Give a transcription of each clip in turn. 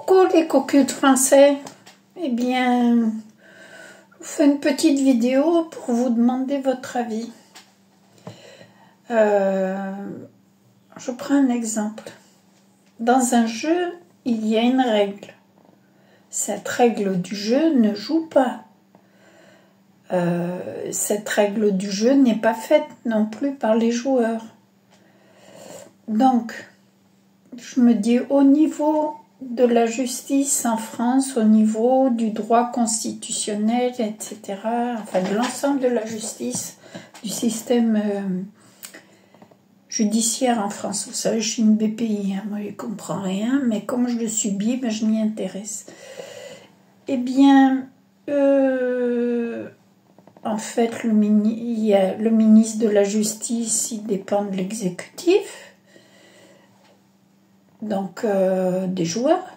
Coucou les cocus de français. Eh bien, je vous fais une petite vidéo pour vous demander votre avis. Je prends un exemple. Dans un jeu, il y a une règle. Cette règle du jeu ne joue pas. Cette règle du jeu n'est pas faite non plus par les joueurs. Donc, je me dis au niveau de la justice en France, au niveau du droit constitutionnel, etc., enfin de l'ensemble de la justice, du système judiciaire en France. Vous savez, je suis une BPI, hein, moi je ne comprends rien, mais comme je le subis, ben, je m'y intéresse. Eh bien, en fait, le ministre de la Justice, il dépend de l'exécutif. Donc des joueurs,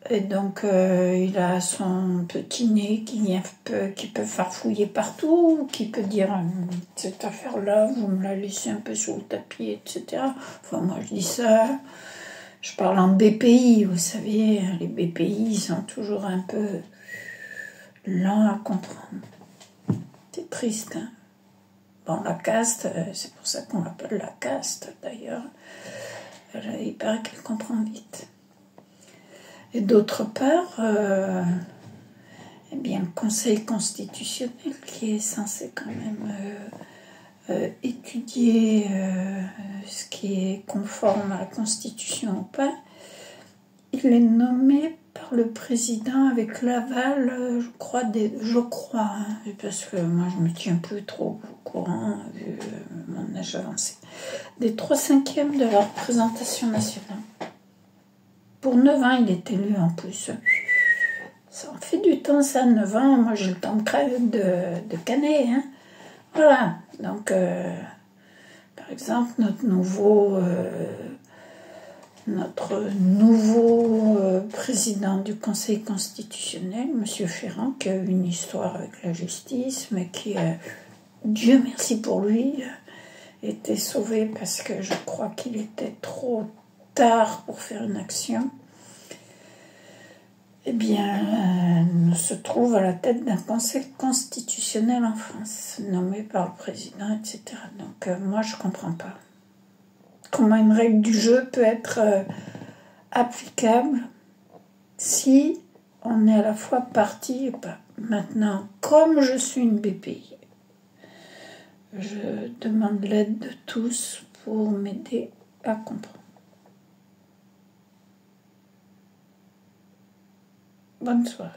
et donc il a son petit nez qui peut farfouiller partout, qui peut dire cette affaire là vous me la laissez un peu sur le tapis, etc. Enfin moi je dis ça, je parle en BPI, vous savez, les BPI ils sont toujours un peu lents à comprendre, c'est triste, hein. Bon, la caste, c'est pour ça qu'on l'appelle la caste, d'ailleurs. Il paraît qu'elle comprend vite. Et d'autre part, eh bien, le Conseil constitutionnel, qui est censé quand même étudier ce qui est conforme à la Constitution ou pas, il est nommé par le président avec l'aval, je crois, hein, parce que moi je me tiens plus trop au courant vu mon âge avancé, des 3/5 de la représentation nationale. Pour 9 ans, il est élu en plus. Ça en fait du temps, ça, 9 ans. Moi, j'ai le temps de canner, hein. Voilà. Donc, par exemple, notre nouveau président du Conseil constitutionnel, M. Ferrand, qui a eu une histoire avec la justice, mais qui, Dieu merci pour lui, était sauvé parce que je crois qu'il était trop tard pour faire une action. Eh bien, se trouve à la tête d'un conseil constitutionnel en France, nommé par le président, etc. Donc, moi, je ne comprends pas comment une règle du jeu peut être applicable si on est à la fois partie et pas. Maintenant, comme je suis une BPI, je demande l'aide de tous pour m'aider à comprendre. Bonne soirée.